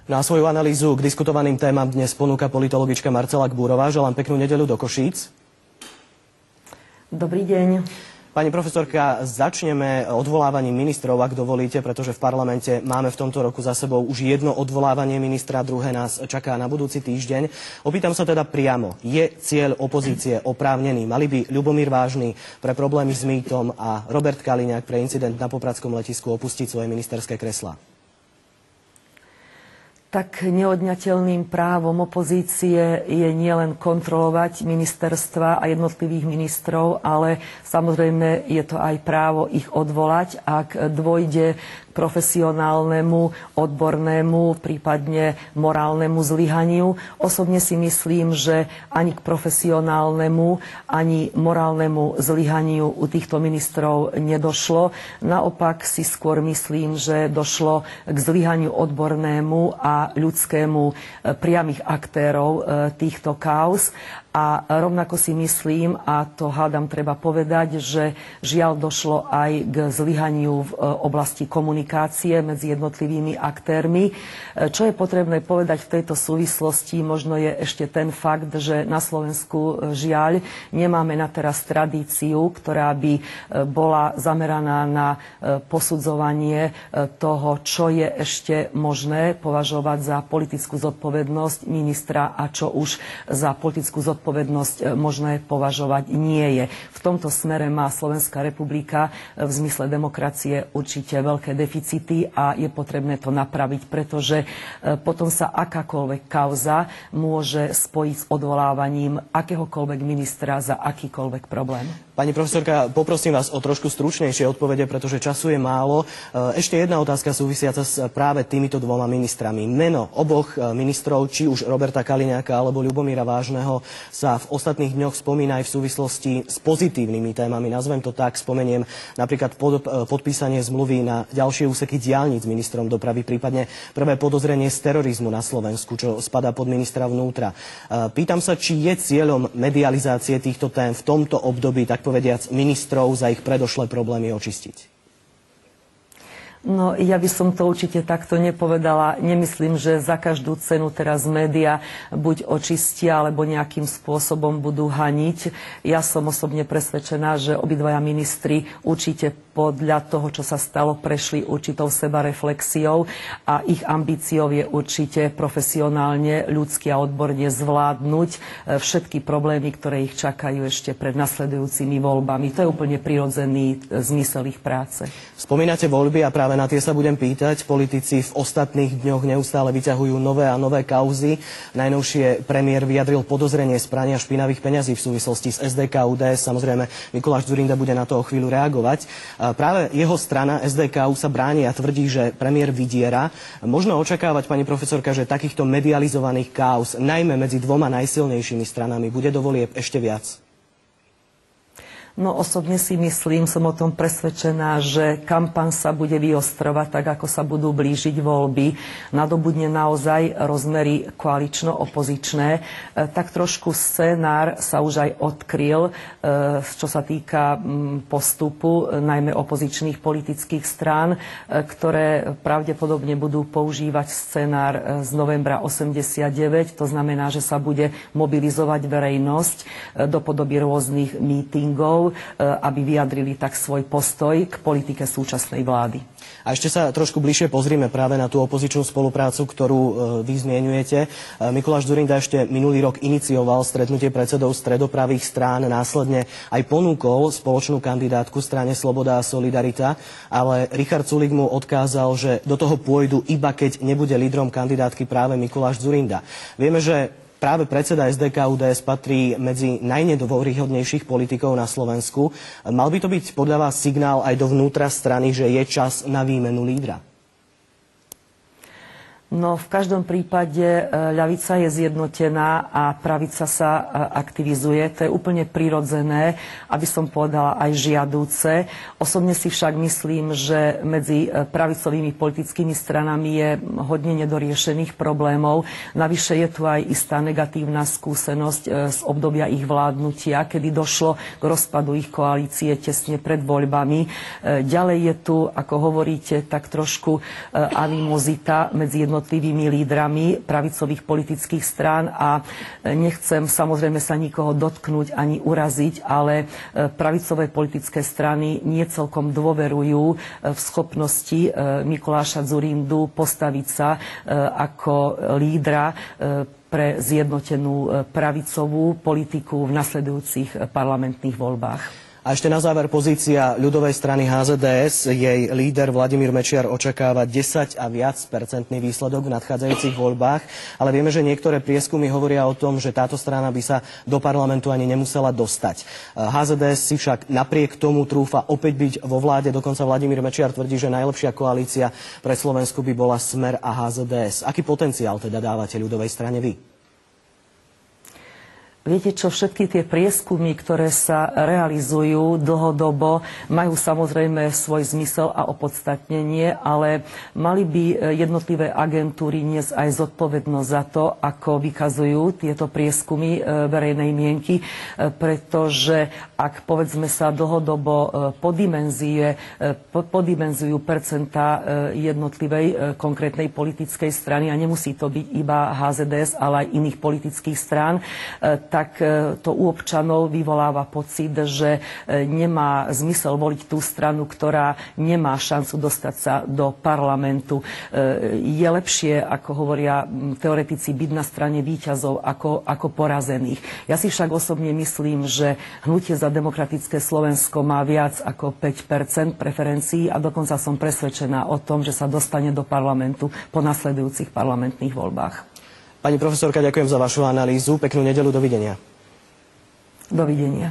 Na svoju analýzu k diskutovaným témam dnes ponúka politologička Marcela Gbúrová. Želám peknú nedeľu do Košíc. Dobrý deň. Pani profesorka, začneme odvolávaním ministrov, ak dovolíte, pretože v parlamente máme v tomto roku za sebou už jedno odvolávanie ministra, druhé nás čaká na budúci týždeň. Opýtam sa teda priamo, je cieľ opozície oprávnený? Mali by Ľubomír Vážny pre problémy s mýtom a Robert Kaliňák pre incident na popradskom letisku opustiť svoje ministerské kreslá? Tak neodňateľným právom opozície je nielen kontrolovať ministerstva a jednotlivých ministrov, ale samozrejme je to aj právo ich odvolať, ak dôjde k profesionálnemu, odbornému, prípadne morálnemu zlyhaniu. Osobne si myslím, že ani k profesionálnemu, ani morálnemu zlyhaniu u týchto ministrov nedošlo. Naopak si skôr myslím, že došlo k zlyhaniu odbornému a ľudskému priamych aktérov týchto kauz. A rovnako si myslím, a to hádam treba povedať, že žiaľ došlo aj k zlyhaniu v oblasti komunikácie medzi jednotlivými aktérmi. Čo je potrebné povedať v tejto súvislosti, možno je ešte ten fakt, že na Slovensku žiaľ nemáme na teraz tradíciu, ktorá by bola zameraná na posudzovanie toho, čo je ešte možné považovať za politickú zodpovednosť ministra a čo už za politickú zodpovednosť možné považovať nie je. V tomto smere má Slovenská republika v zmysle demokracie určite veľké deficity a je potrebné to napraviť, pretože potom sa akákoľvek kauza môže spojiť s odvolávaním akéhokoľvek ministra za akýkoľvek problém. Pani profesorka, poprosím vás o trošku stručnejšie odpovede, pretože času je málo. Ešte jedna otázka súvisiaca s práve týmito dvoma ministrami. Meno oboch ministrov, či už Roberta Kaliňáka alebo Ľubomíra Vážneho, sa v ostatných dňoch spomína aj v súvislosti s pozitívnymi témami. Nazvem to tak, spomeniem napríklad podpísanie zmluvy na ďalšie úseky diaľnic s ministrom dopravy, prípadne prvé podozrenie z terorizmu na Slovensku, čo spadá pod ministra vnútra. Pýtam sa, či je cieľom medializácie týchto tém v tomto období, tak povediac, ministrov za ich predošlé problémy očistiť? No, ja by som to určite takto nepovedala. Nemyslím, že za každú cenu teraz média buď očistia, alebo nejakým spôsobom budú haniť. Ja som osobne presvedčená, že obidvaja ministri určite podľa toho, čo sa stalo, prešli určitou sebareflexiou a ich ambíciou je určite profesionálne, ľudsky a odborne zvládnuť všetky problémy, ktoré ich čakajú ešte pred nasledujúcimi voľbami. To je úplne prirodzený zmysel ich práce. Spomínate voľby a práve na tie sa budem pýtať. Politici v ostatných dňoch neustále vyťahujú nové a nové kauzy. Najnovšie premiér vyjadril podozrenie z prania špinavých peňazí v súvislosti s SDK UDS. Samozrejme, Mikuláš Dzurinda bude na to o chvíľu reagovať. Práve jeho strana SDK sa bráni a tvrdí, že premiér vydiera. Možno očakávať, pani profesorka, že takýchto medializovaných kauz, najmä medzi dvoma najsilnejšími stranami, bude do volieb ešte viac? No osobne si myslím, som o tom presvedčená, že kampaň sa bude vyostrovať tak, ako sa budú blížiť voľby. Nadobudne naozaj rozmery koalično-opozičné. Tak trošku scenár sa už aj odkryl, čo sa týka postupu, najmä opozičných politických strán, ktoré pravdepodobne budú používať scenár z novembra 89. To znamená, že sa bude mobilizovať verejnosť do podoby rôznych mítingov, aby vyjadrili tak svoj postoj k politike súčasnej vlády. A ešte sa trošku bližšie pozrime práve na tú opozičnú spoluprácu, ktorú vy zmieňujete. Mikuláš Dzurinda ešte minulý rok inicioval stretnutie predsedov stredopravých strán, následne aj ponúkol spoločnú kandidátku strane Sloboda a Solidarita, ale Richard Sulík mu odkázal, že do toho pôjdu iba keď nebude lídrom kandidátky práve Mikuláš Dzurinda. Vieme, že práve predseda SDK UDS patrí medzi najnedôveryhodnejších politikov na Slovensku. Mal by to byť podľa vás signál aj dovnútra strany, že je čas na výmenu lídra? No, v každom prípade ľavica je zjednotená a pravica sa aktivizuje. To je úplne prirodzené, aby som povedala aj žiadúce. Osobne si však myslím, že medzi pravicovými politickými stranami je hodne nedoriešených problémov. Navyše je tu aj istá negatívna skúsenosť z obdobia ich vládnutia, kedy došlo k rozpadu ich koalície tesne pred voľbami. Ďalej je tu, ako hovoríte, tak trošku animozita medzi jednotlivými jednotlivými lídrami pravicových politických strán a nechcem samozrejme sa nikoho dotknúť ani uraziť, ale pravicové politické strany nie celkom dôverujú v schopnosti Mikuláša Dzurindu postaviť sa ako lídra pre zjednotenú pravicovú politiku v nasledujúcich parlamentných voľbách. A ešte na záver pozícia ľudovej strany HZDS. Jej líder Vladimír Mečiar očakáva 10 a viac percentný výsledok v nadchádzajúcich voľbách, ale vieme, že niektoré prieskumy hovoria o tom, že táto strana by sa do parlamentu ani nemusela dostať. HZDS si však napriek tomu trúfa opäť byť vo vláde, dokonca Vladimír Mečiar tvrdí, že najlepšia koalícia pre Slovensku by bola Smer a HZDS. Aký potenciál teda dávate ľudovej strane vy? Viete čo, všetky tie prieskumy, ktoré sa realizujú dlhodobo, majú samozrejme svoj zmysel a opodstatnenie, ale mali by jednotlivé agentúry niesť aj zodpovednosť za to, ako vykazujú tieto prieskumy verejnej mienky, pretože ak povedzme sa dlhodobo podimenzujú percentá jednotlivej konkrétnej politickej strany, a nemusí to byť iba HZDS, ale aj iných politických strán, tak to u občanov vyvoláva pocit, že nemá zmysel voliť tú stranu, ktorá nemá šancu dostať sa do parlamentu. Je lepšie, ako hovoria teoretici, byť na strane víťazov ako porazených. Ja si však osobne myslím, že Hnutie za demokratické Slovensko má viac ako 5% preferencií a dokonca som presvedčená o tom, že sa dostane do parlamentu po nasledujúcich parlamentných voľbách. Pani profesorka, ďakujem za vašu analýzu. Peknú nedeľu, dovidenia. Dovidenia.